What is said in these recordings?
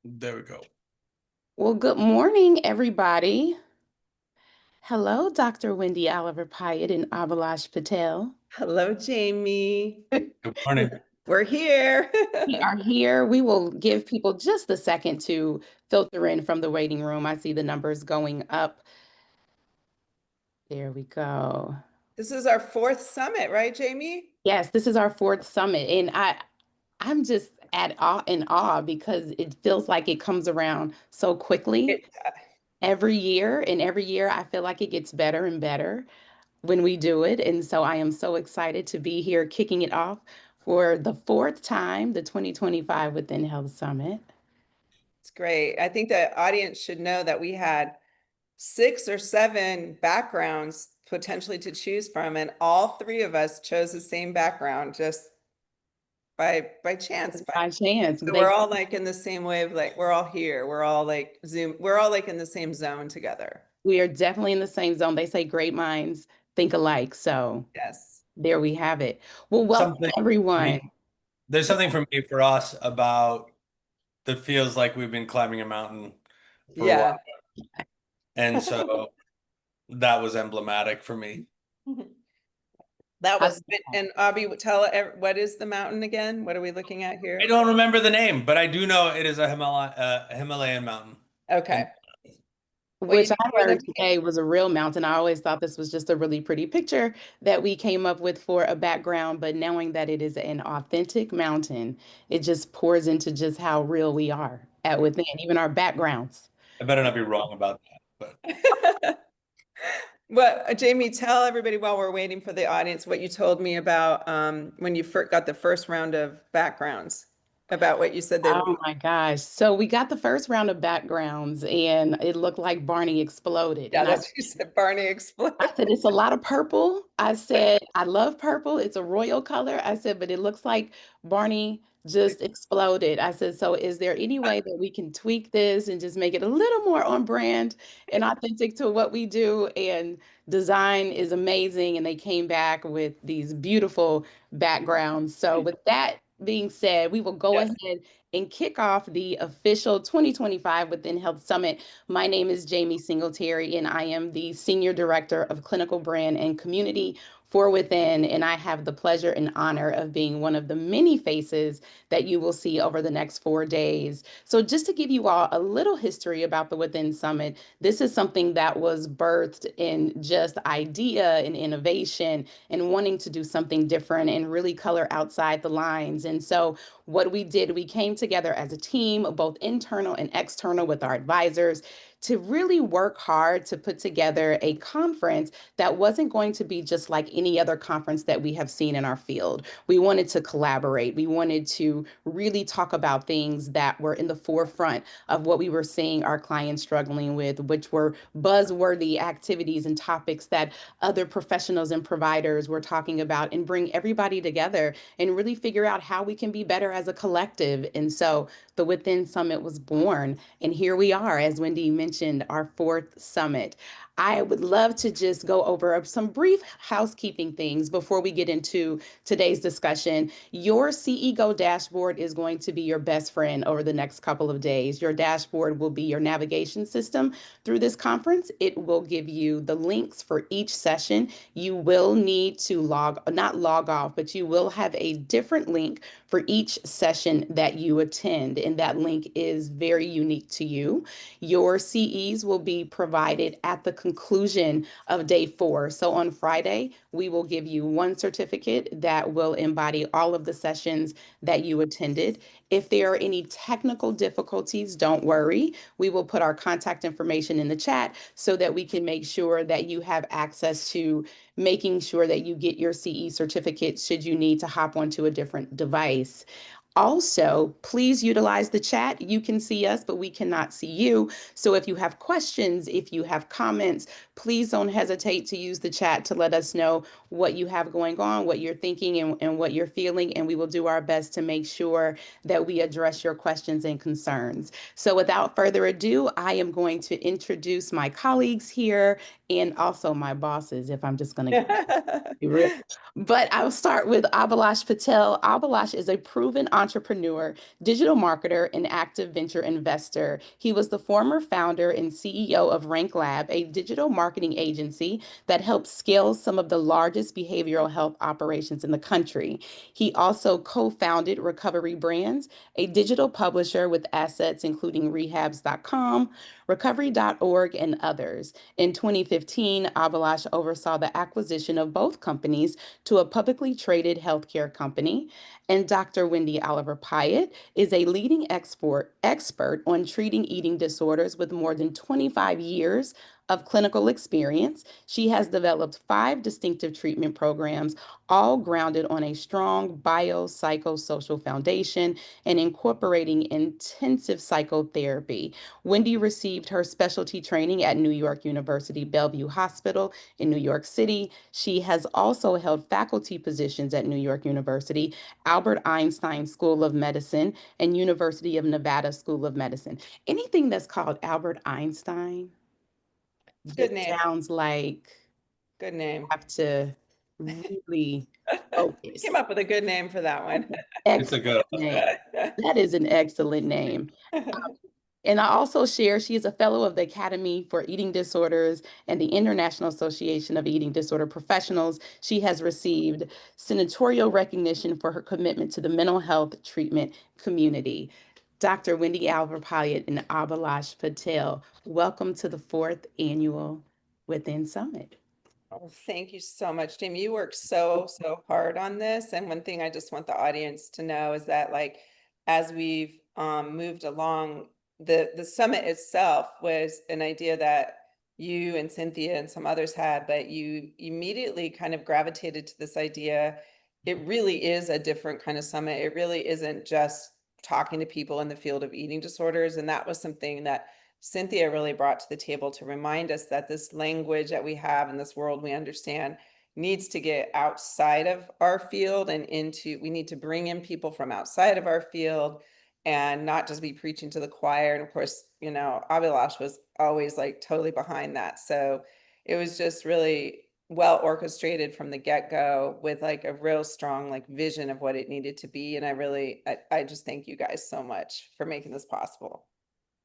There we go. Well, good morning, everybody. Hello, Dr. Wendy Oliver-Pyatt and Abhilash Patel. Hello, Jamie. Good morning. We're here. We are here. We will give people just a second to filter in from the waiting room. I see the numbers going up. There we go. This is our fourth summit, right, Jamie? Yes, this is our fourth summit, and I'm just in awe because it feels like it comes around so quickly It, every year, and every year I feel like it gets better and better when we do it. And so I am so excited to be here kicking it off for the fourth time, the 2025 Within Health Summit. it's great. I think the audience should know that we had 6 or 7 backgrounds potentially to choose from, and all three of us chose the same background just by chance. By chance, So we're all like in the same wave, like we're all here. We're all like Zoom. We're all like in the same zone together. we are definitely in the same zone. They say great minds think alike. So Yes. there we have it. Well, welcome Something for everyone. me. There's something for me for us about that feels like we've been climbing a mountain for a Yeah. while. And so that was emblematic for me. That I, was, and Abhi, tell what is the mountain again? What are we looking at I here? don't remember the name, but I do know it is a Himalayan mountain. Okay. And Well, which I learned today was a real mountain. I always thought this was just a really pretty picture that we came up with for a background, but knowing that it is an authentic mountain, it just pours into just how real we are at within, even our backgrounds. I better not be wrong about that, but well, Jamie, tell everybody while we're waiting for the audience what you told me about when you got the first round of backgrounds, about what you said they Oh look. my gosh. So we got the first round of backgrounds and it looked like Barney exploded. Yeah, And that's what you said. Barney exploded. I said, it's a lot of purple. I said, I love purple. It's a royal color. I said, but it looks like Barney just exploded. I said, so is there any way that we can tweak this and just make it a little more on brand and authentic to what we do? And design is amazing. And they came back with these beautiful backgrounds. So with that being said, we will go Yes. ahead and kick off the official 2025 Within Health Summit. My name is Jamie Singleteary, and I am the Senior Director of Clinical Brand and Community for Within. And I have the pleasure and honor of being one of the many faces that you will see over the next 4 days. So, just to give you all a little history about the Within Summit, this is something that was birthed in just idea and innovation and wanting to do something different and really color outside the lines. And so, what we did, we came together as a team, both internal and external, with our advisors to really work hard to put together a conference that wasn't going to be just like any other conference that we have seen in our field. We wanted to collaborate. We wanted to really talk about things that were in the forefront of what we were seeing our clients struggling with, which were buzzworthy activities and topics that other professionals and providers were talking about, and bring everybody together and really figure out how we can be better as a collective. And so the Within Summit was born. And here we are, as Wendy mentioned, our fourth summit. I would love to just go over some brief housekeeping things before we get into today's discussion. Your CEO dashboard is going to be your best friend over the next couple of days. Your dashboard will be your navigation system through this conference. It will give you the links for each session. You will need to not log off, but you will have a different link for each session that you attend. And that link is very unique to you. Your CEs will be provided at the conclusion of day 4. So on Friday, we will give you one certificate that will embody all of the sessions that you attended. If there are any technical difficulties, don't worry. We will put our contact information in the chat so that we can make sure that you have access to making sure that you get your CE certificate should you need to hop onto a different device. Also, please utilize the chat. You can see us, but we cannot see you. So if you have questions, if you have comments, please don't hesitate to use the chat to let us know what you have going on, what you're thinking, and what you're feeling, and we will do our best to make sure that we address your questions and concerns. So without further ado, I am going to introduce my colleagues here and also my bosses, if I'm just going to be real. But I'll start with Abhilash Patel. Abhilash is a proven entrepreneur, digital marketer, and active venture investor. He was the former founder and CEO of Rank Lab, a digital marketing agency that helps scale some of the largest behavioral health operations in the country. He also co-founded Recovery Brands, a digital publisher with assets including rehabs.com, recovery.org, and others. In 2015, Abhilash oversaw the acquisition of both companies to a publicly traded healthcare company. And Dr. Wendy Oliver-Pyatt is a leading expert on treating eating disorders with more than 25 years of clinical experience. She has developed 5 distinctive treatment programs, all grounded on a strong biopsychosocial foundation and incorporating intensive psychotherapy. Wendy received her specialty training at New York University Bellevue Hospital in New York City. She has also held faculty positions at New York University, Albert Einstein School of Medicine, and University of Nevada School of Medicine. Anything that's called Albert Einstein Good just name. sounds like Good name. I have to really focus. Came up with a good name for that one. It's a Excellent good one. name. That is an excellent name. And I also share she is a fellow of the Academy for Eating Disorders and the International Association of Eating Disorder Professionals. She has received senatorial recognition for her commitment to the mental health treatment community. Dr. Wendy Oliver-Pyatt and Abhilash Patel, welcome to the 4th annual Within Summit. Oh, thank you so much, Jamie. You worked so hard on this. And one thing I just want the audience to know is that, like, as we've moved along, the summit itself was an idea that you and Cynthia and some others had, but you immediately kind of gravitated to this idea. It really is a different kind of summit. It really isn't just talking to people in the field of eating disorders. And that was something that Cynthia really brought to the table to remind us that this language that we have in this world we understand needs to get outside of our field and we need to bring in people from outside of our field and not just be preaching to the choir. And of course, you know, Abhilash was always like totally behind that. So it was just really well orchestrated from the get-go with like a real strong like vision of what it needed to be. And I just thank you guys so much for making this possible.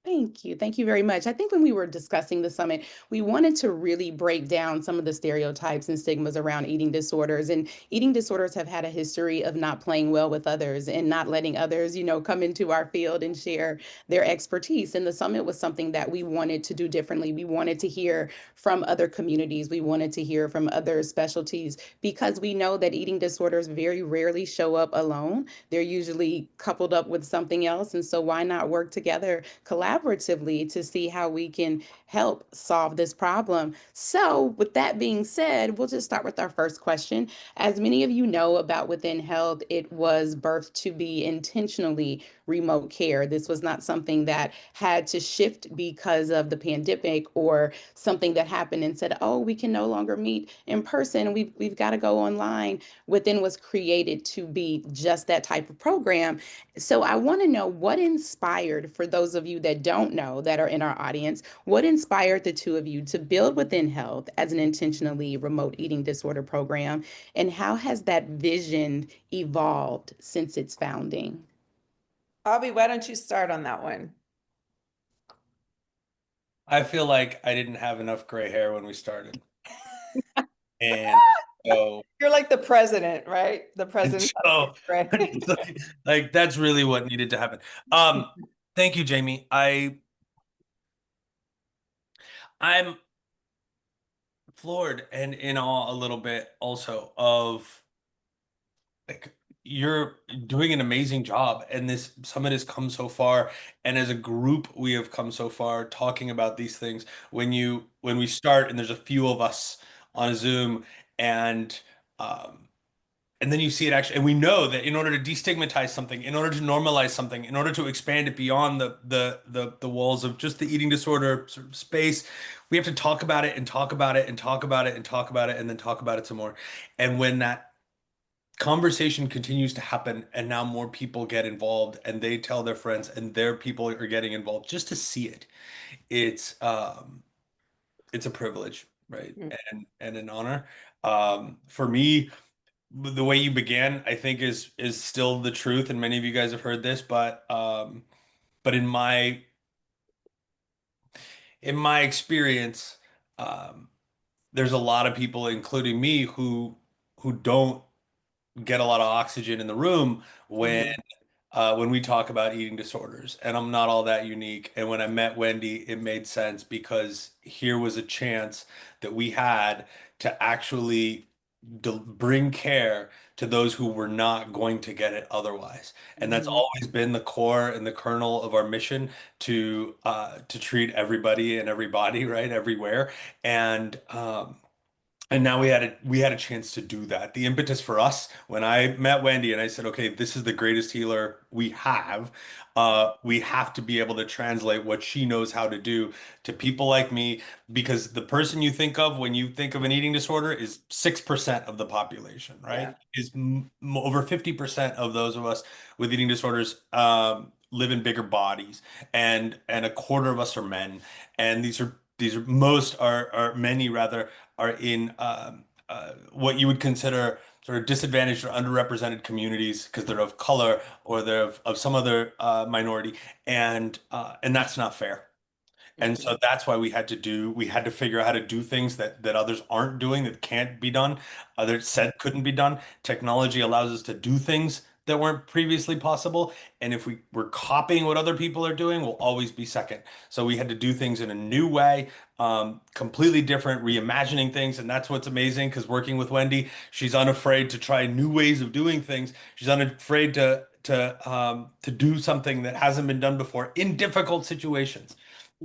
Thank you. Thank you very much. I think when we were discussing the summit, we wanted to really break down some of the stereotypes and stigmas around eating disorders. And eating disorders have had a history of not playing well with others and not letting others, come into our field and share their expertise. And the summit was something that we wanted to do differently. We wanted to hear from other communities. We wanted to hear from other specialties because we know that eating disorders very rarely show up alone. They're usually coupled up with something else. And so why not work together collaboratively to see how we can help solve this problem? So with that being said, we'll just start with our first question. As many of you know about Within Health, it was birthed to be intentionally remote care. This was not something that had to shift because of the pandemic or something that happened and said, oh, we can no longer meet in person. We've got to go online. Within was created to be just that type of program. So I want to know what inspired, for those of you that don't know that are in our audience, what inspired the two of you to build Within Health as an intentionally remote eating disorder program? And how has that vision evolved since its founding? Abhi, why don't you start on that one? I feel like I didn't have enough gray hair when we started. And so You're like the president, right? The president. Right. like that's really what needed to happen. Thank you, Jamie. I'm floored and in awe a little bit also of like you're doing an amazing job and this summit has come so far, and as a group we have come so far talking about these things. When we start and there's a few of us on Zoom and um and then you see it actually, and we know that in order to destigmatize something, in order to normalize something, in order to expand it beyond the walls of just the eating disorder sort of space, we have to talk about it and talk about it and talk about it and talk about it and then talk about it some more. And when that conversation continues to happen and now more people get involved and they tell their friends and their people are getting involved just to see it, it's it's a privilege, right? Mm. And an honor. For me, the way you began, I think is still the truth, and many of you guys have heard this, but in my experience, um, there's a lot of people, including me, who don't get a lot of oxygen in the room Mhm. when we talk about eating disorders. And I'm not all that unique. And when I met Wendy, it made sense because here was a chance that we had to actually bring care to those who were not going to get it otherwise. And that's Mhm. always been the core and the kernel of our mission to treat everybody and everybody, right, everywhere. And now we had a chance to do that. The impetus for us when I met Wendy and I said, okay, this is the greatest healer we have. We have to be able to translate what she knows how to do to people like me, because the person you think of when you think of an eating disorder is 6% of the population, right? Yeah. Is over 50% of those of us with eating disorders live in bigger bodies, and a quarter of us are men, and these are most are many rather are in what you would consider sort of disadvantaged or underrepresented communities because they're of color or they're of some other minority, and that's not fair. And Mhm. so that's why we had to figure out how to do things that others aren't doing, that can't be done, others said couldn't be done. Technology allows us to do things that weren't previously possible. And if we were copying what other people are doing, we'll always be second. So we had to do things in a new way, completely different, reimagining things. And that's what's amazing because working with Wendy, she's unafraid to try new ways of doing things. She's unafraid to do something that hasn't been done before in difficult situations.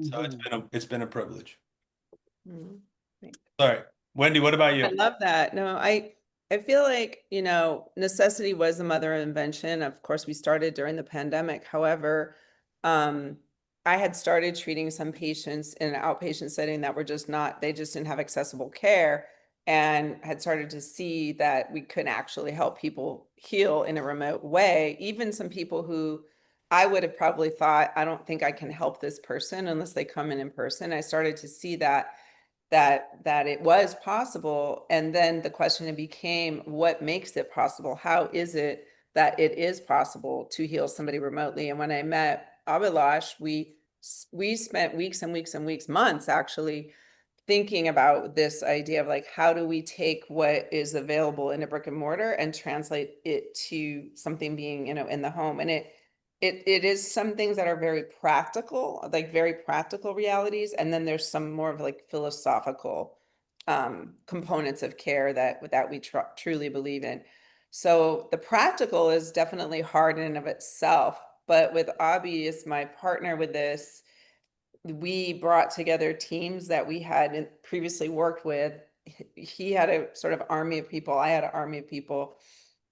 So Mhm. it's been a privilege. Mhm. Sorry. Wendy, what about I you? love that. No, I feel like, necessity was the mother of invention. Of course, we started during the pandemic. However, um, I had started treating some patients in an outpatient setting that were just not, they just didn't have accessible care, and had started to see that we could actually help people heal in a remote way. Even some people who I would have probably thought, I don't think I can help this person unless they come in person. I started to see that it was possible, and then the question became, what makes it possible? How is it that it is possible to heal somebody remotely? And when I met Abhilash, we spent weeks and weeks and weeks, months actually, thinking about this idea of like, how do we take what is available in a brick and mortar and translate it to something being, in the home. And it is some things that are very practical, like very practical realities, and then there's some more of like philosophical components of care that we truly believe in. So the practical is definitely hard in and of itself, but with Abhi as my partner with this, we brought together teams that we had previously worked with. He had a sort of army of people, I had an army of people,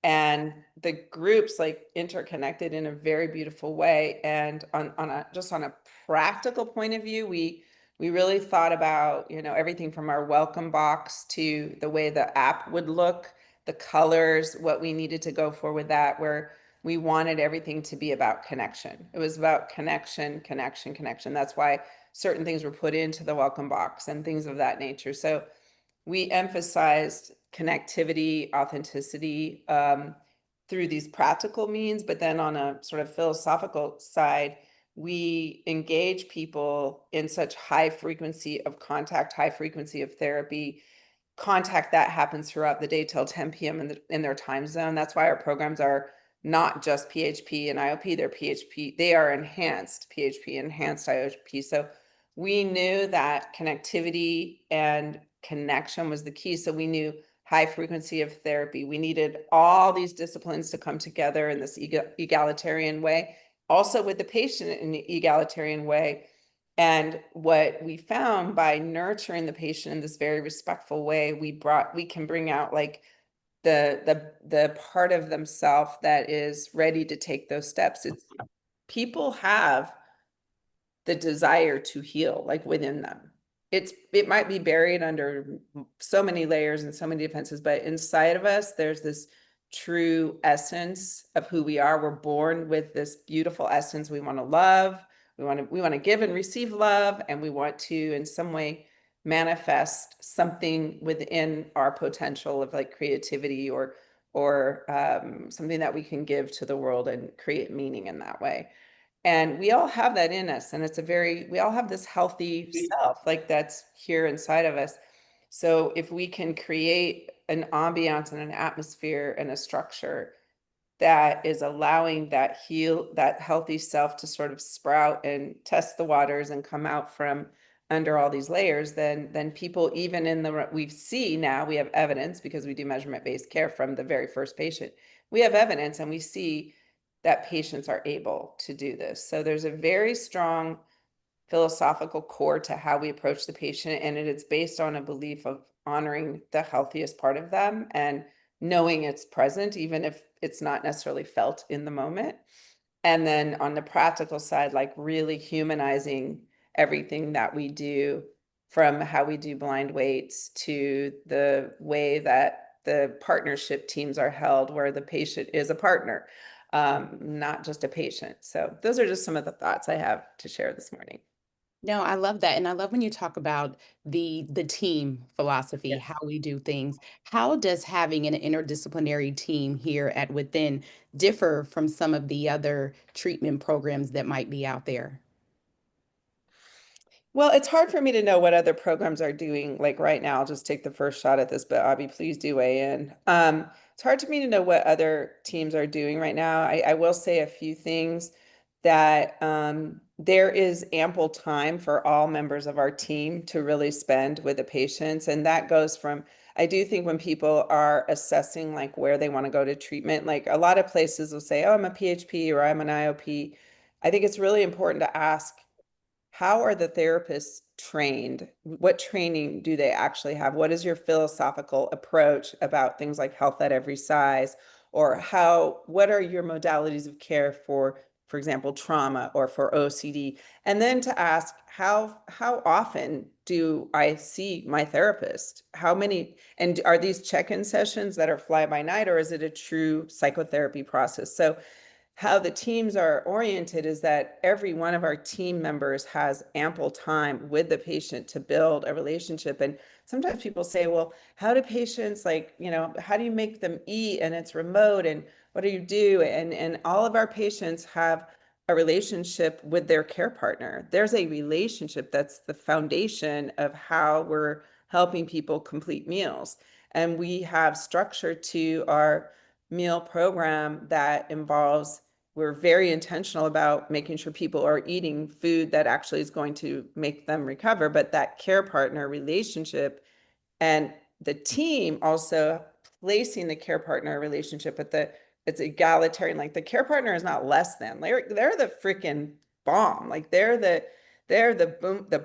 and the groups like interconnected in a very beautiful way. And on a practical point of view, we really thought about, everything from our welcome box to the way the app would look, the colors, what we needed to go for with that, where we wanted everything to be about connection. It was about connection, connection, connection. That's why certain things were put into the welcome box and things of that nature. So we emphasized connectivity, authenticity, through these practical means, but then on a sort of philosophical side, we engage people in such high frequency of contact, high frequency of therapy, contact that happens throughout the day till 10 p.m. in their time zone. That's why our programs are not just PHP and IOP, they're PHP, they are enhanced PHP, enhanced IOP. So we knew that connectivity and connection was the key. So we knew high frequency of therapy. We needed all these disciplines to come together in this egalitarian way, also with the patient in the egalitarian way. And what we found by nurturing the patient in this very respectful way, we can bring out like the part of themselves that is ready to take those steps. It's people have the desire to heal like within them. It might be buried under so many layers and so many defenses, but inside of us, there's this true essence of who we are. We're born with this beautiful essence. We want to love, we want to give and receive love, and we want to in some way manifest something within our potential of like creativity or something that we can give to the world and create meaning in that way. And we all have that in us. And we all have this healthy self, like that's here inside of us. So if we can create an ambiance and an atmosphere and a structure that is allowing that healthy self to sort of sprout and test the waters and come out from under all these layers, then people even we have evidence because we do measurement-based care from the very first patient. We have evidence and we see that patients are able to do this. So there's a very strong philosophical core to how we approach the patient, and it is based on a belief of honoring the healthiest part of them and knowing it's present, even if it's not necessarily felt in the moment. And then on the practical side, like really humanizing everything that we do, from how we do blind weights to the way that the partnership teams are held, where the patient is a partner, not just a patient. So those are just some of the thoughts I have to share this morning. No, I love that. And I love when you talk about the team philosophy, how we do things. How does having an interdisciplinary team here at Within differ from some of the other treatment programs that might be out there? Well, it's hard for me to know what other programs are doing. Like right now, I'll just take the first shot at this, but Abby, please do weigh in. It's hard for me to know what other teams are doing right now. I will say a few things that there is ample time for all members of our team to really spend with the patients. And that goes from, I do think when people are assessing like where they want to go to treatment, like a lot of places will say, oh, I'm a PHP or I'm an IOP. I think it's really important to ask, how are the therapists trained? What training do they actually have? What is your philosophical approach about things like health at every size? Or what are your modalities of care for example, trauma or for OCD? And then to ask, how often do I see my therapist? How many, and are these check-in sessions that are fly by night, or is it a true psychotherapy process? So how the teams are oriented is that every one of our team members has ample time with the patient to build a relationship. And sometimes people say, well, how do patients how do you make them eat and it's remote and what do you do? And all of our patients have a relationship with their care partner. There's a relationship that's the foundation of how we're helping people complete meals. And we have structure to our meal program that involves, we're very intentional about making sure people are eating food that actually is going to make them recover, but that care partner relationship and the team also placing the care partner relationship at it's egalitarian. Like the care partner is not less than. They're the freaking bomb. Like they're the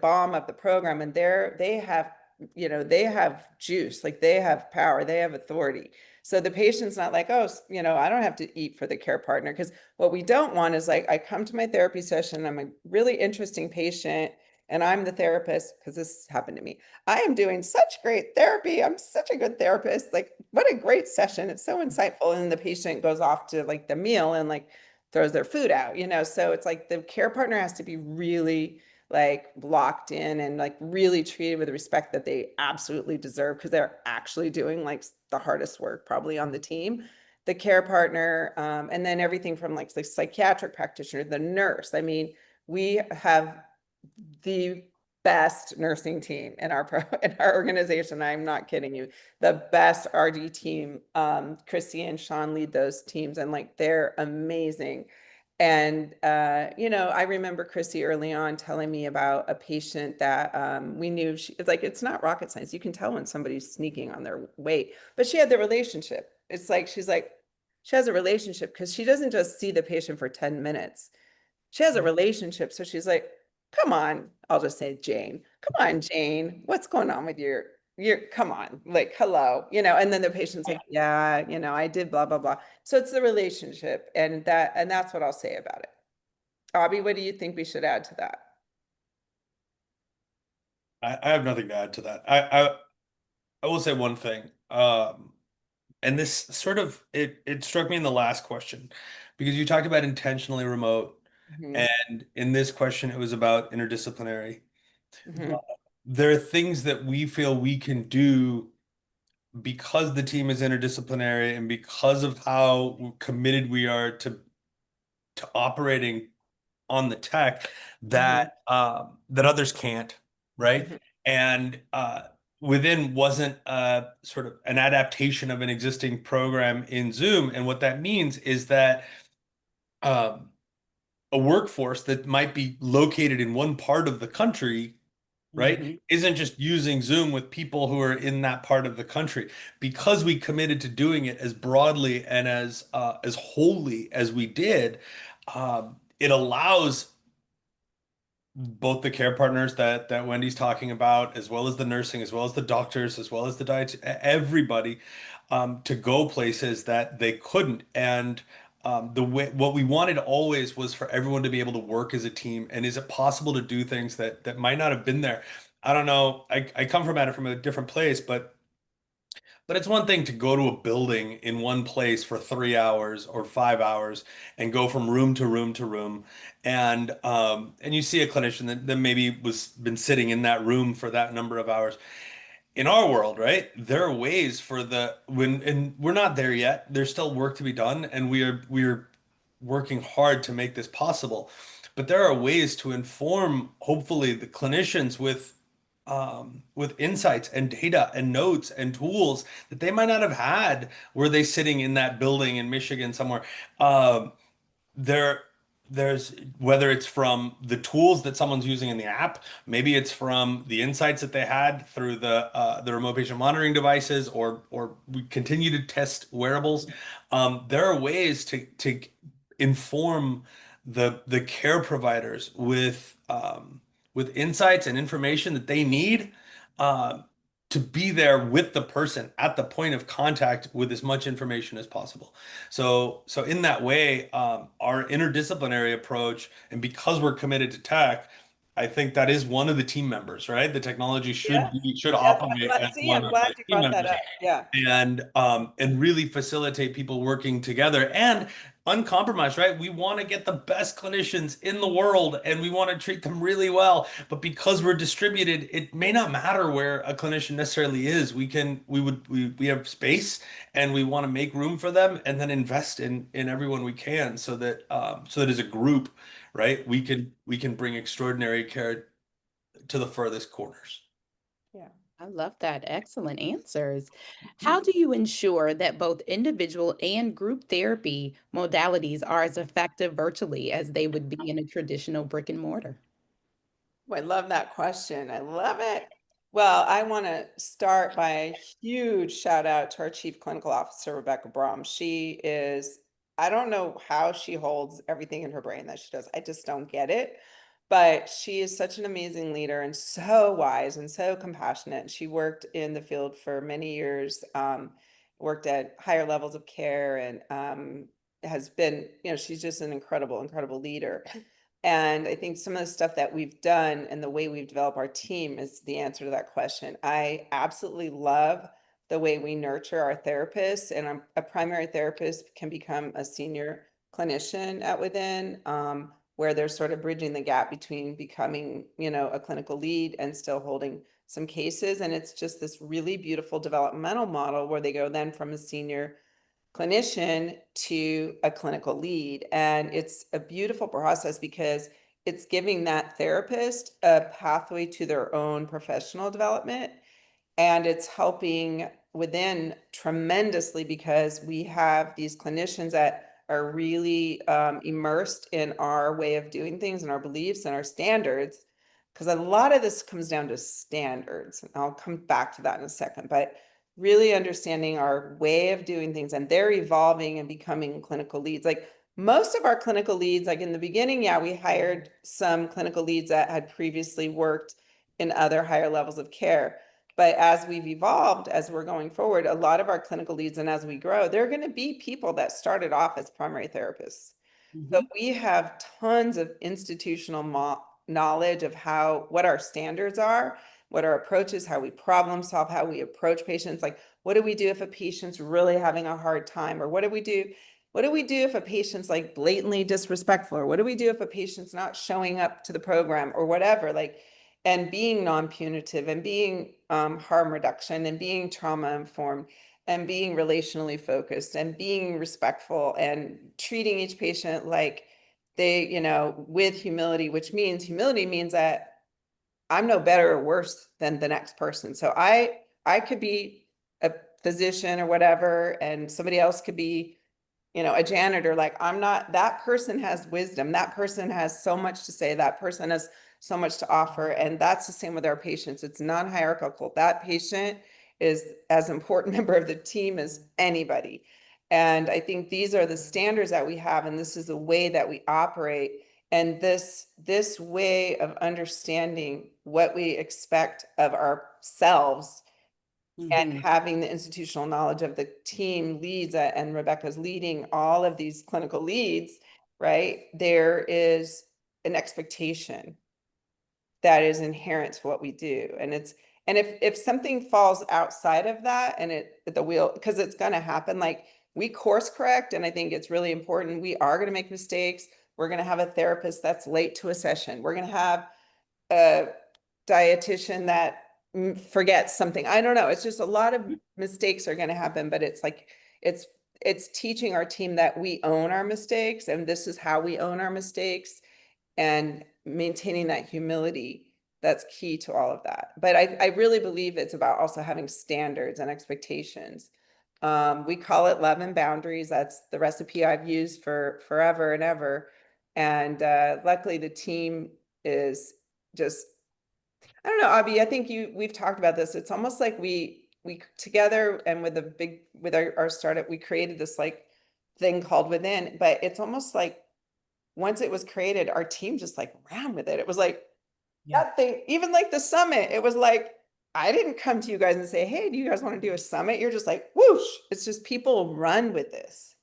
bomb of the program, and they have juice, like they have power, they have authority. So the patient's not like, oh, I don't have to eat for the care partner. Because what we don't want is like, I come to my therapy session, I'm a really interesting patient, and I'm the therapist, because this happened to me. I am doing such great therapy. I'm such a good therapist. Like, what a great session. It's so insightful. And the patient goes off to like the meal and like throws their food out, So it's like the care partner has to be really like locked in and like really treated with the respect that they absolutely deserve, because they're actually doing like the hardest work probably on the team. The care partner, and then everything from like the psychiatric practitioner, the nurse. I mean, we have the best nursing team in in our organization. I'm not kidding you. The best RD team. Chrissy and Sean lead those teams, and like they're amazing. And I remember Chrissy early on telling me about a patient that we knew it's not rocket science. You can tell when somebody's sneaking on their weight, but she had the relationship. It's like she has a relationship because she doesn't just see the patient for 10 minutes. She has a relationship. So she's like, come on, I'll just say Jane. Come on, Jane. What's going on with come on, like, hello, and then the patient's like, yeah, I did blah, blah, blah. So it's the relationship, and that's what I'll say about it. Abhi, what do you think we should add to that? I have nothing to add to that. I will say one thing. And this sort of it struck me in the last question because you talked about intentionally remote, Mhm, and in this question it was about interdisciplinary. mhm, There are things that we feel we can do because the team is interdisciplinary and because of how committed we are to operating on the tech mhm, that others can't, right? mhm. And within wasn't sort of an adaptation of an existing program in Zoom. And what that means is that um, a workforce that might be located in one part of the country, right, Mhm. isn't just using Zoom with people who are in that part of the country. Because we committed to doing it as broadly and as wholly as we did, it allows both the care partners that Wendy's talking about, as well as the nursing, as well as the doctors, as well as the diet, everybody, to go places that they couldn't. And the way what we wanted always was for everyone to be able to work as a team. And is it possible to do things that might not have been there? I don't know. I come from at it from a different place, but it's one thing to go to a building in one place for 3 hours or 5 hours and go from room to room to room. And you see a clinician that maybe was been sitting in that room for that number of hours. In our world, right? There are ways for the when and we're not there yet. There's still work to be done, and we are working hard to make this possible. But there are ways to inform, hopefully, the clinicians with insights and data and notes and tools that they might not have had were they sitting in that building in Michigan somewhere. Um, there there's whether it's from the tools that someone's using in the app, maybe it's from the insights that they had through the remote patient monitoring devices, or we continue to test wearables. There are ways to inform the care providers with insights and information that they need um, to be there with the person at the point of contact with as much information as possible. So in that way, our interdisciplinary approach, and because we're committed to tech, I think that is one of the team members, right? The technology should Yes, be should yes, operate as see, one I'm of glad the you team brought that members, up. Yeah. and really facilitate people working together and uncompromised, right? We want to get the best clinicians in the world and we want to treat them really well. But because we're distributed, it may not matter where a clinician necessarily is. We have space and we want to make room for them and then invest in everyone we can so that as a group, right, we can bring extraordinary care to the furthest corners. Yeah. I love that. Excellent answers. How do you ensure that both individual and group therapy modalities are as effective virtually as they would be in a traditional brick and mortar? I love that question. I love it. Well, I want to start by a huge shout out to our Chief Clinical Officer, Rebecca Brom. She is, I don't know how she holds everything in her brain that she does. I just don't get it. But she is such an amazing leader and so wise and so compassionate. She worked in the field for many years, worked at higher levels of care, and has been, she's just an incredible, incredible leader. And I think some of the stuff that we've done and the way we've developed our team is the answer to that question. I absolutely love the way we nurture our therapists, and a primary therapist can become a senior clinician at within, where they're sort of bridging the gap between becoming, a clinical lead and still holding some cases. And it's just this really beautiful developmental model where they go then from a senior clinician to a clinical lead. And it's a beautiful process because it's giving that therapist a pathway to their own professional development. And it's helping within tremendously because we have these clinicians that are really immersed in our way of doing things and our beliefs and our standards. Because a lot of this comes down to standards. And I'll come back to that in a second. But really understanding our way of doing things, and they're evolving and becoming clinical leads. Like most of our clinical leads, like in the beginning, yeah, we hired some clinical leads that had previously worked in other higher levels of care. But as we've evolved, as we're going forward, a lot of our clinical leads and as we grow, they're going to be people that started off as primary therapists. So Mhm. we have tons of institutional knowledge of what our standards are, what our approach is, how we problem solve, how we approach patients. Like, what do we do if a patient's really having a hard time? Or what do we do? What do we do if a patient's like blatantly disrespectful? Or what do we do if a patient's not showing up to the program or whatever? Like, and being non-punitive and being harm reduction and being trauma informed and being relationally focused and being respectful and treating each patient like they, with humility, which means humility means that I'm no better or worse than the next person. So I could be a physician or whatever, and somebody else could be, a janitor. Like, I'm not, that person has wisdom. That person has so much to say. That person has so much to offer. And that's the same with our patients. It's non-hierarchical. That patient is as important member of the team as anybody. And I think these are the standards that we have, and this is the way that we operate. And this way of understanding what we expect of ourselves and Mhm. having the institutional knowledge of the team leads, and Rebecca's leading all of these clinical leads, right? There is an expectation that is inherent to what we do. And if something falls outside of that and the wheel, because it's going to happen, like, we course correct. And I think it's really important. We are going to make mistakes. We're going to have a therapist that's late to a session. We're going to have a dietitian that forgets something. I don't know. It's just a lot of mistakes are going to happen, but it's like, it's it's teaching our team that we own our mistakes, and this is how we own our mistakes, and maintaining that humility. That's key to all of that. But I really believe it's about also having standards and expectations. We call it love and boundaries. That's the recipe I've used for forever and ever. And luckily the team is just, I don't know, Abby, I think we've talked about this. It's almost like we together, and with our startup, we created this like thing called Within, but it's almost like once it was created, our team just like ran with it. It was like Yeah. that thing, even like the summit, it was like, I didn't come to you guys and say, hey, do you guys want to do a summit? You're just like, whoosh. It's just people run with this.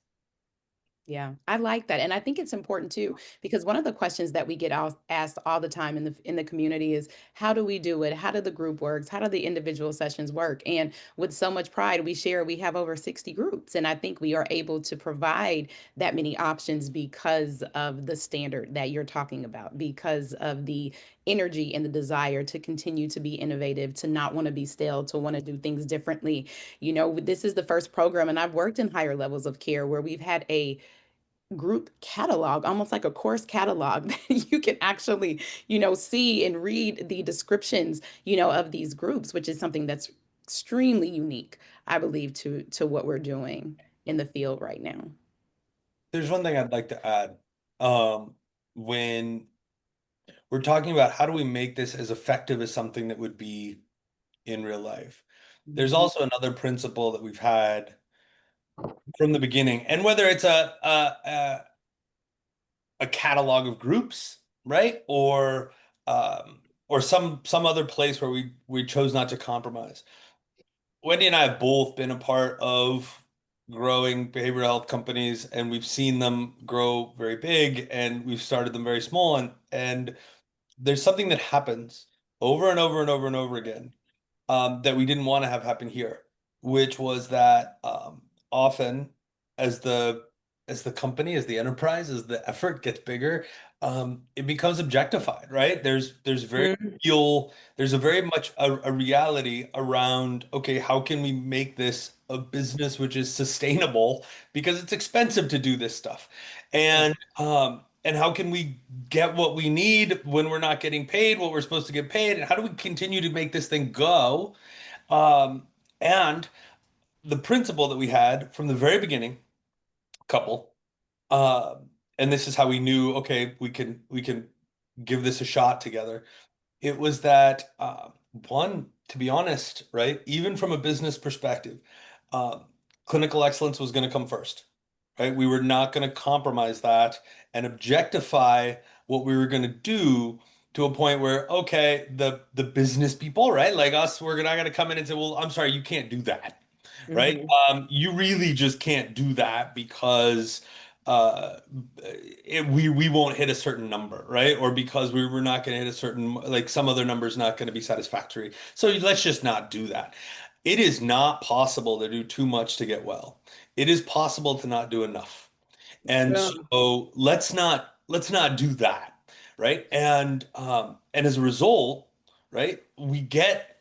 Yeah, I like that. And I think it's important too, because one of the questions that we get asked all the time in the community is, how do we do it? How do the group works? How do the individual sessions work? And with so much pride, we have over 60 groups. And I think we are able to provide that many options because of the standard that you're talking about, because of the energy and the desire to continue to be innovative, to not want to be stale, to want to do things differently. This is the first program, and I've worked in higher levels of care where we've had a group catalog, almost like a course catalog that you can actually, see and read the descriptions, of these groups, which is something that's extremely unique, I believe, to what we're doing in the field right now. There's one thing I'd like to add. When we're talking about how do we make this as effective as something that would be in real life, there's Mhm. also another principle that we've had from the beginning, and whether it's a catalog of groups, right? Or some other place where we chose not to compromise. Wendy and I have both been a part of growing behavioral health companies, and we've seen them grow very big, and we've started them very small, and there's something that happens over and over and over and over again, that we didn't want to have happen here, which was that, often as the company, as the enterprise, as the effort gets bigger, it becomes objectified, right? Mhm. There's a very much a reality around, okay, how can we make this a business which is sustainable because it's expensive to do this stuff, Yeah. and how can we get what we need when we're not getting paid what we're supposed to get paid, and how do we continue to make this thing go? Um, and the principle that we had from the very beginning, couple, and this is how we knew, okay, we can give this a shot together. It was that, one, to be honest, right, even from a business perspective, um, clinical excellence was going to come first, right? We were not going to compromise that and objectify what we were going to do to a point where, okay, the business people, right? Like us, we're not gonna come in and say, well, I'm sorry, you can't do that, right? Mhm. You really just can't do that because uh we won't hit a certain number, right? Or because we're not going to hit a certain, like some other number is not going to be satisfactory. So let's just not do that. It is not possible to do too much to get well. It is possible to not do enough. And Boom. so let's not do that, right? And as a result, right, we get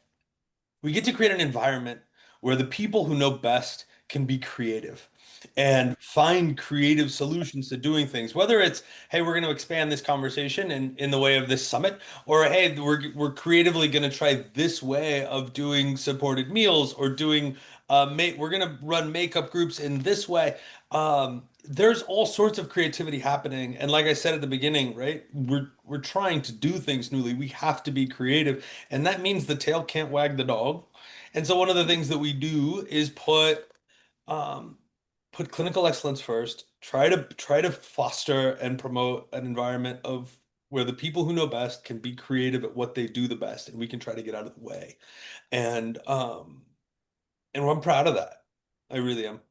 to create an environment where the people who know best can be creative and find creative solutions to doing things. Whether it's, hey, we're going to expand this conversation in the way of this summit, or hey, we're creatively going to try this way of doing supported meals, or doing we're going to run makeup groups in this way. There's all sorts of creativity happening, and like I said at the beginning, right? We're trying to do things newly. We have to be creative, and that means the tail can't wag the dog. And so one of the things that we do is um, put clinical excellence first. Try to foster and promote an environment of where the people who know best can be creative at what they do the best, and we can try to get out of the way. And I'm proud of that. I really am.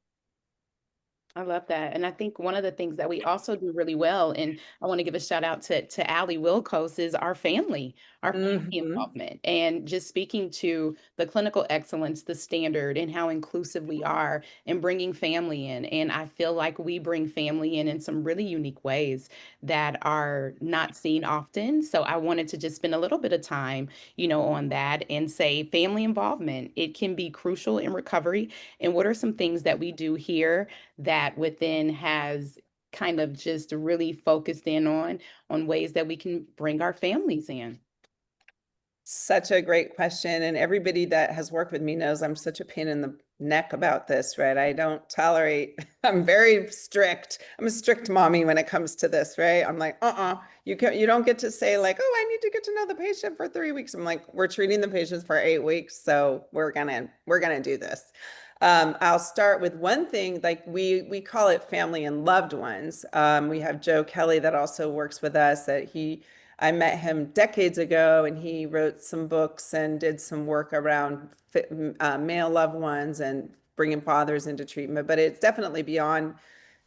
I love that. And I think one of the things that we also do really well, and I want to give a shout out to Allie Wilkos, is our family Mhm. involvement, and just speaking to the clinical excellence, the standard, and how inclusive we are, and bringing family in. And I feel like we bring family in some really unique ways that are not seen often. So I wanted to just spend a little bit of time, on that and say family involvement. It can be crucial in recovery. And what are some things that we do here that within has kind of just really focused in on ways that we can bring our families in? Such a great question. And everybody that has worked with me knows I'm such a pain in the neck about this, right? I don't tolerate, I'm very strict. I'm a strict mommy when it comes to this, right? I'm like, you don't get to say like, oh, I need to get to know the patient for 3 weeks. I'm like, we're treating the patients for 8 weeks, so we're gonna do this. I'll start with one thing, like we call it family and loved ones. We have Joe Kelly that also works with us. I met him decades ago, and he wrote some books and did some work around male loved ones and bringing fathers into treatment. But it's definitely beyond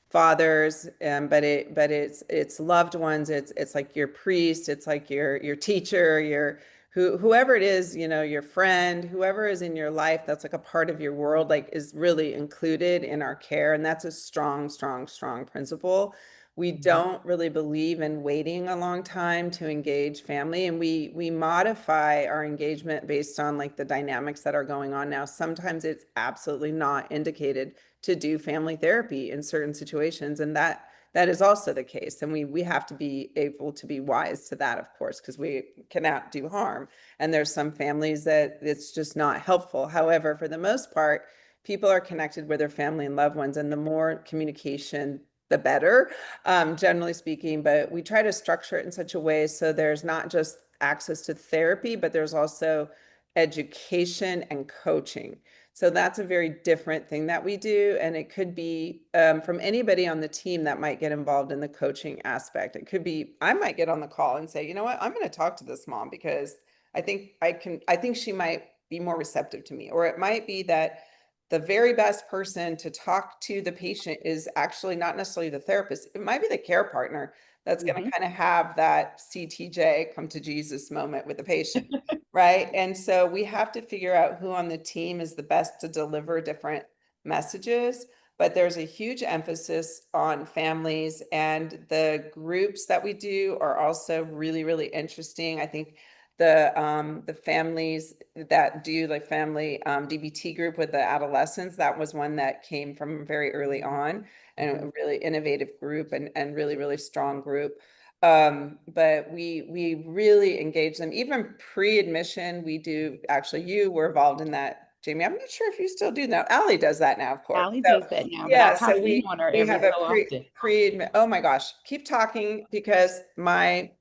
fathers, but it's loved ones. It's like your priest, it's like your teacher, your whoever it is, your friend, whoever is in your life that's like a part of your world, like is really included in our care. And that's a strong, strong, strong principle. We don't really believe in waiting a long time to engage family, and we modify our engagement based on like the dynamics that are going on now. Sometimes it's absolutely not indicated to do family therapy in certain situations, and that is also the case. And we have to be able to be wise to that, of course, because we cannot do harm. And there's some families that it's just not helpful. However, for the most part, people are connected with their family and loved ones, and the more communication, the better, generally speaking. But we try to structure it in such a way so there's not just access to therapy, but there's also education and coaching. So that's a very different thing that we do. And it could be from anybody on the team that might get involved in the coaching aspect. It could be, I might get on the call and say, you know what, I'm going to talk to this mom because I think she might be more receptive to me. Or it might be that the very best person to talk to the patient is actually not necessarily the therapist. It might be the care partner that's going to Mhm. kind of have that CTJ come to Jesus moment with the patient. Right. And so we have to figure out who on the team is the best to deliver different messages. But there's a huge emphasis on families, and the groups that we do are also really, really interesting. I think the families that do like family DBT group with the adolescents, that was one that came from very early on, and a really innovative group, and really, really strong group. But we really engage them even pre-admission. We do, actually, you were involved in that, Jamie. I'm not sure if you still do that. Allie does that now, of course. Allie So does that now, but I yeah, pop so in we on her we every have a so often. pre-admit. Oh my gosh, keep talking because my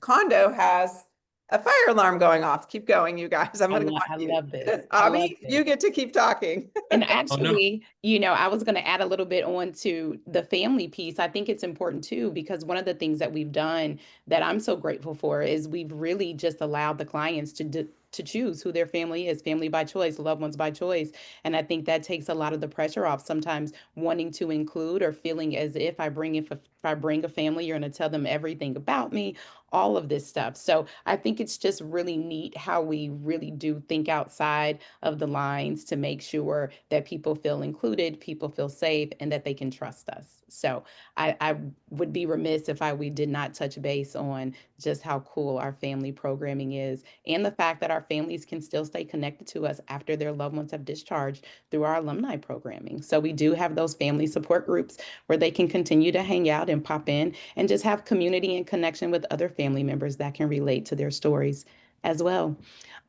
condo has a fire alarm going off. Keep going, you guys. I'm going to go I on mute. love this. I love Abby, this. you get to keep talking. And Oh no. actually, I was going to add a little bit on to the family piece. I think it's important too, because one of the things that we've done that I'm so grateful for is we've really just allowed the clients to choose who their family is, family by choice, loved ones by choice. And I think that takes a lot of the pressure off sometimes wanting to include or feeling as if I bring a family, you're going to tell them everything about me, all of this stuff. So I think it's just really neat how we really do think outside of the lines to make sure that people feel included, people feel safe, and that they can trust us. So I would be remiss if we did not touch base on just how cool our family programming is and the fact that our families can still stay connected to us after their loved ones have discharged through our alumni programming. So we do have those family support groups where they can continue to hang out and pop in and just have community and connection with other family members that can relate to their stories as well.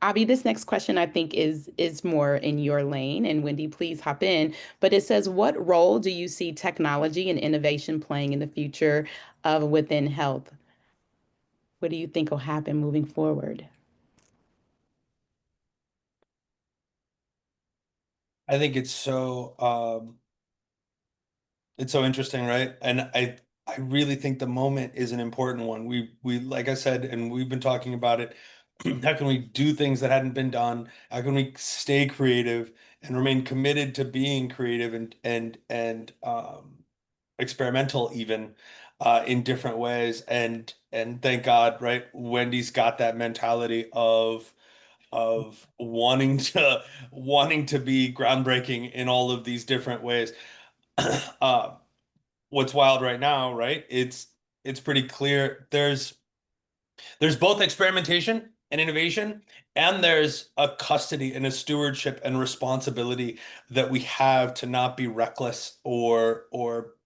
Abby, this next question I think is more in your lane, and Wendy, please hop in. But it says, what role do you see technology and innovation playing in the future of within health? What do you think will happen moving forward? I think it's so interesting, right? And I really think the moment is an important one. We like I said, and we've been talking about it. How can we do things that hadn't been done? How can we stay creative and remain committed to being creative and experimental even in different ways? And thank God, right? Wendy's got that mentality of wanting to be groundbreaking in all of these different ways. Uh, what's wild right now, right? It's pretty clear there's both experimentation and innovation, and there's a custody and a stewardship and responsibility that we have to not be reckless or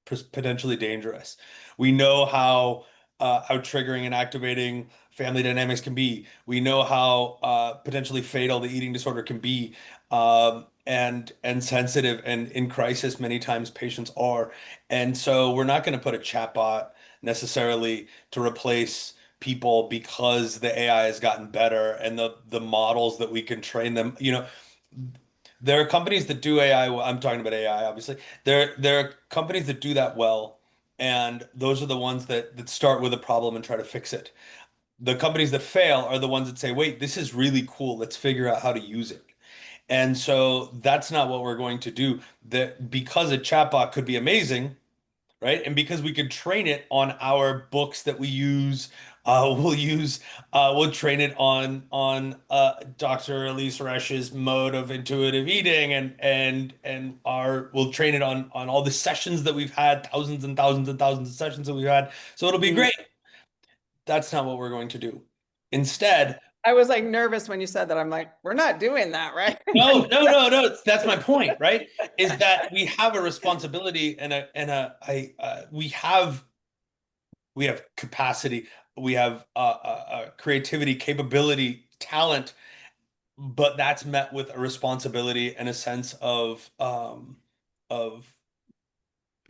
potentially dangerous. We know how triggering and activating family dynamics can be. We know how potentially fatal the eating disorder can be, and sensitive and in crisis many times patients are. And so we're not going to put a chatbot necessarily to replace people because the AI has gotten better and the models that we can train them. There are companies that do AI. I'm talking about AI, obviously. There are companies that do that well, and those are the ones that start with a problem and try to fix it. The companies that fail are the ones that say, "Wait, this is really cool. Let's figure out how to use it." And so that's not what we're going to do. That because a chatbot could be amazing, right? And because we could train it on our books that we use, we'll train it on Dr. Elise Resh's mode of intuitive eating, and our we'll train it on all the sessions that we've had, thousands and thousands and thousands of sessions that we've had. So it'll be Mhm. great. That's not what we're going to do. Instead, I was like nervous when you said that. I'm like, we're not doing that, right? no, no, no, no. That's my point, right? Is that we have a responsibility we have capacity, we have creativity, capability, talent, but that's met with a responsibility and a sense of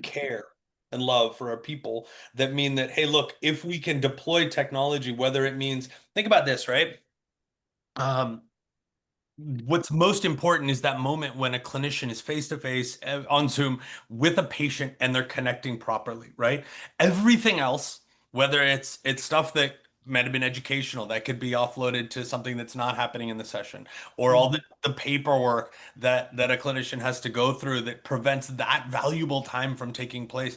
care and love for our people that mean that, hey, look, if we can deploy technology, whether it means, think about this, right? Um, what's most important is that moment when a clinician is face to face on Zoom with a patient and they're connecting properly, right? Everything else, whether it's stuff that might have been educational that could be offloaded to something that's not happening in the session, or all Mhm. the paperwork that a clinician has to go through that prevents that valuable time from taking place.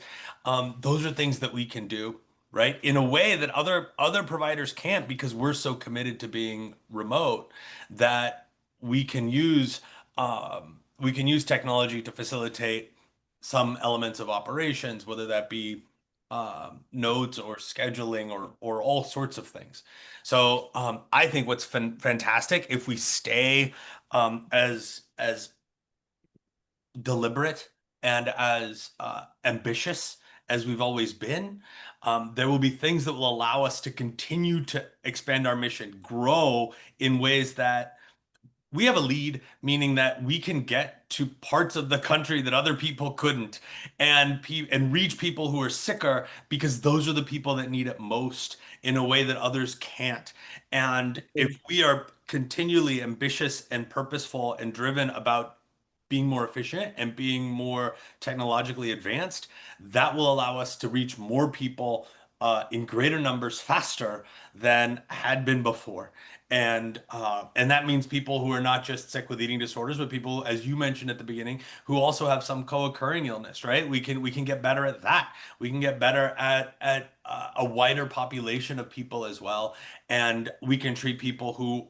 Those are things that we can do, right? In a way that other providers can't because we're so committed to being remote that we can use technology to facilitate some elements of operations, whether that be notes or scheduling or all sorts of things. So I think what's fantastic if we stay as deliberate and as ambitious as we've always been. There will be things that will allow us to continue to expand our mission, grow in ways that we have a lead, meaning that we can get to parts of the country that other people couldn't, and reach people who are sicker because those are the people that need it most in a way that others can't. And if we are continually ambitious and purposeful and driven about being more efficient and being more technologically advanced, that will allow us to reach more people in greater numbers faster than had been before. And that means people who are not just sick with eating disorders, but people, as you mentioned at the beginning, who also have some co-occurring illness, right? We can get better at that. We can get better at a wider population of people as well, and we can treat people who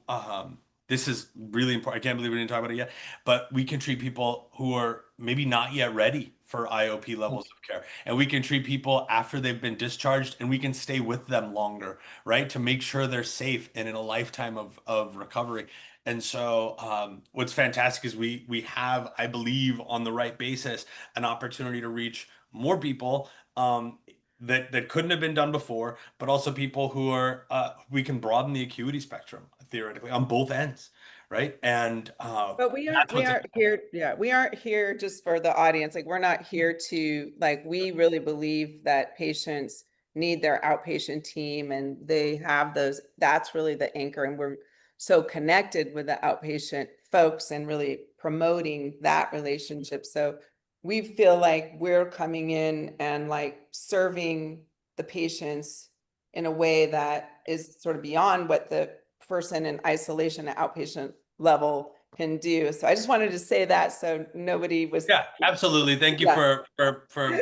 this is really important. I can't believe we didn't talk about it yet, but we can treat people who are maybe not yet ready for IOP levels of care. And we can treat people after they've been discharged, and we can stay with them longer, right? To make sure they're safe and in a lifetime of recovery. And so what's fantastic is we have, I believe, on the right basis, an opportunity to reach more people that couldn't have been done before, but also people who are we can broaden the acuity spectrum theoretically on both ends, right? And But that's we what's aren't here, yeah, we aren't here just for the audience. Like, we're not here to, like, we really believe that patients need their outpatient team and they have those, that's really the anchor. And we're so connected with the outpatient folks and really promoting that relationship. So we feel like we're coming in and like serving the patients in a way that is sort of beyond what the person in isolation at outpatient level can do. So I just wanted to say that so nobody was. yeah, absolutely. Thank you Yeah, for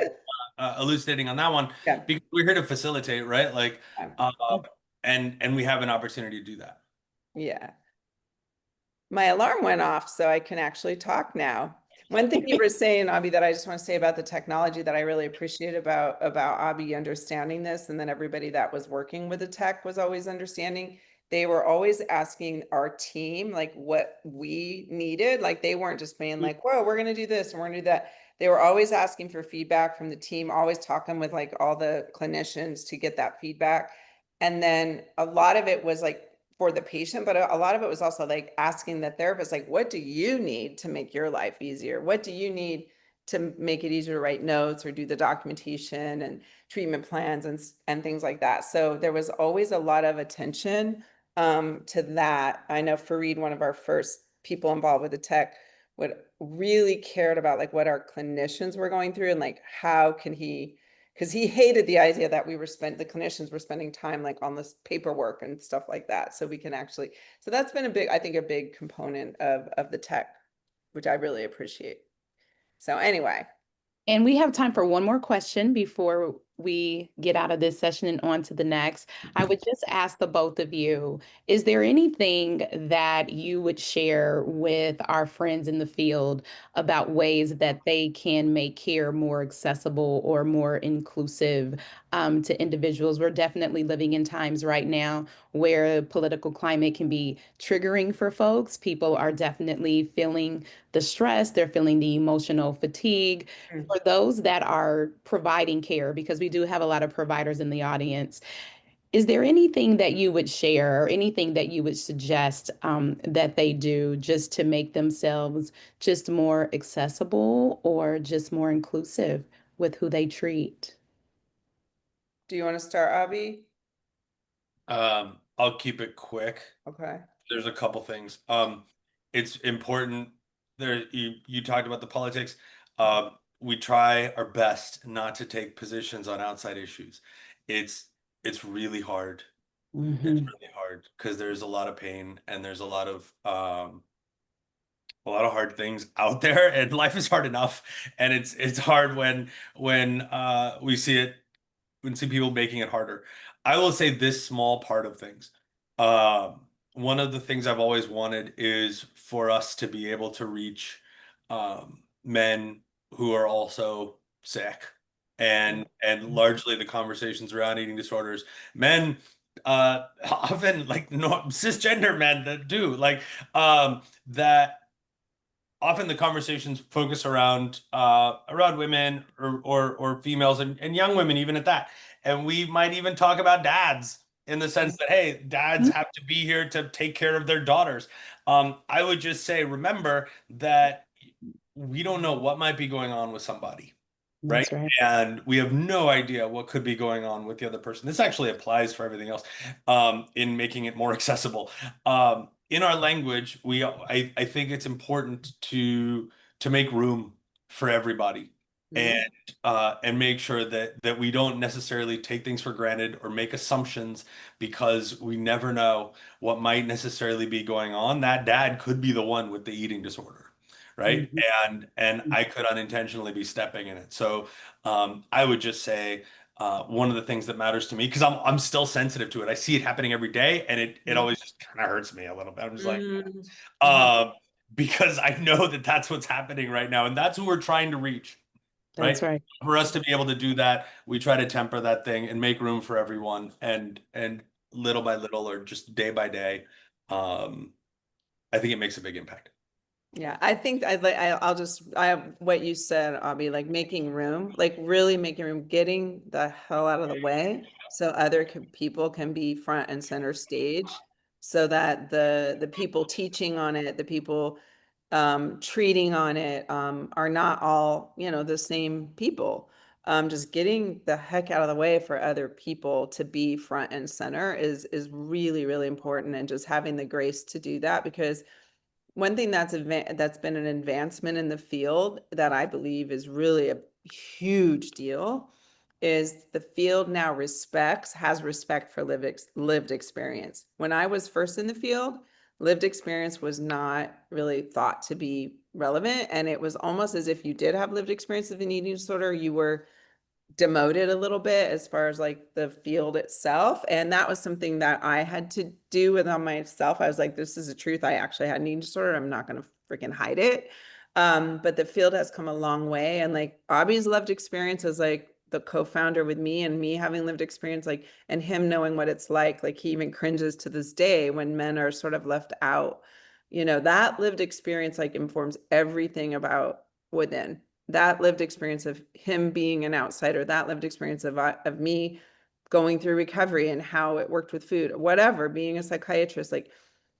elucidating on that one, yeah, because we're here to facilitate, right? Like uh, yeah. and we have an opportunity to do that. Yeah. My alarm went off, so I can actually talk now. One thing you were saying, Abby, that I just want to say about the technology that I really appreciate about Abby understanding this, and then everybody that was working with the tech was always understanding. They were always asking our team like what we needed. Like, they weren't just being like, "Whoa, we're gonna do this and we're gonna do that." They were always asking for feedback from the team, always talking with like all the clinicians to get that feedback. And then a lot of it was like for the patient, but a lot of it was also like asking the therapist, like, what do you need to make your life easier? What do you need to make it easier to write notes or do the documentation and treatment plans and things like that? So there was always a lot of attention to that. I know Fareed, one of our first people involved with the tech, would really cared about like what our clinicians were going through and like how can he, because he hated the idea that the clinicians were spending time like on this paperwork and stuff like that. So we can actually, so that's been I think a big component of the tech, which I really appreciate. So anyway, And we have time for one more question before we get out of this session and on to the next. I would just ask the both of you, is there anything that you would share with our friends in the field about ways that they can make care more accessible or more inclusive to individuals? We're definitely living in times right now where political climate can be triggering for folks. People are definitely feeling the stress, they're feeling the emotional fatigue. For those that are providing care, because we do have a lot of providers in the audience, is there anything that you would share or anything that you would suggest that they do just to make themselves just more accessible or just more inclusive with who they treat? do you want to start, Abby? I'll keep it quick. Okay. There's a couple things. It's important. You talked about the politics. We try our best not to take positions on outside issues. It's it's really hard. It's Mhm. really hard because there's a lot of pain and there's a lot of hard things out there, and life is hard enough. And it's hard when we see it and see people making it harder. I will say this small part of things. One of the things I've always wanted is for us to be able to reach men who are also sick, and largely the conversations around eating disorders. Men, often like no, cisgender men that do like that often the conversations focus around women or females and young women even at that. And we might even talk about dads in the sense that, hey, dads have to be here to take care of their daughters. I would just say, remember that we don't know what might be going on with somebody, right? That's right. And we have no idea what could be going on with the other person. This actually applies for everything else, in making it more accessible. In our language, I think it's important to make room for everybody, and Mhm. and make sure that we don't necessarily take things for granted or make assumptions, because we never know what might necessarily be going on. That dad could be the one with the eating disorder, right? Mhm. And I could unintentionally be stepping in it. So I would just say, one of the things that matters to me, because I'm still sensitive to it. I see it happening every day, and it Mhm. always just kind of hurts me a little bit. I'm just like, Mhm. Mhm. um, because I know that that's what's happening right now, and that's who we're trying to reach, That's right? right. For us to be able to do that, we try to temper that thing and make room for everyone, and little by little, or just day by day, um, I think it makes a big impact. Yeah, I think I'll just I have what you said, Abby, like making room, like really making room, getting the hell out of the way so other people can be front and center stage, so that the people teaching on it, the people treating on it are not all, the same people. Just getting the heck out of the way for other people to be front and center is really, really important, and just having the grace to do that, because one thing that's been an advancement in the field that I believe is really a huge deal is the field now has respect for lived experience. When I was first in the field, lived experience was not really thought to be relevant, and it was almost as if you did have lived experience of an eating disorder, you were demoted a little bit as far as like the field itself. And that was something that I had to do with on myself. I was like, this is the truth. I actually had an eating disorder. I'm not going to freaking hide it. But the field has come a long way. And like Abby's lived experience as like the co-founder with me, and me having lived experience, like, and him knowing what it's like he even cringes to this day when men are sort of left out. That lived experience like informs everything about within. That lived experience of him being an outsider, that lived experience of me going through recovery and how it worked with food, whatever, being a psychiatrist, like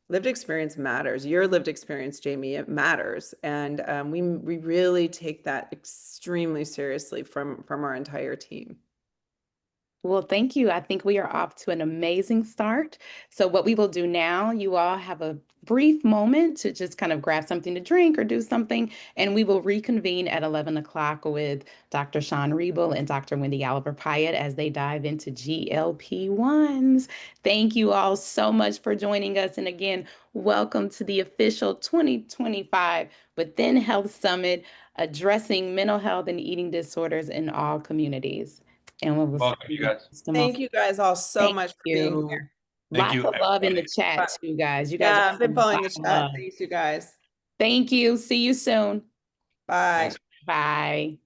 lived experience matters. Your lived experience, Jamie, it matters. And we really take that extremely seriously from our entire team. Well, thank you. I think we are off to an amazing start. So, what we will do now, you all have a brief moment to just kind of grab something to drink or do something, and we will reconvene at 11 o'clock with Dr. Sean Riebel and Dr. Wendy Oliver-Pyatt as they dive into GLP-1s. Thank you all so much for joining us. And again, welcome to the official 2025 Within Health Summit, addressing mental health and eating disorders in all communities. And we will see Welcome, you you guys. next month. Thank you guys all so Thank much for being you. Thank Lots you, of love in the everybody. chat here. too, guys. You guys are Yeah, I've been showing following the lots of chat. love. Thanks, you guys. Thank you. See you soon. Bye. Thanks. Bye.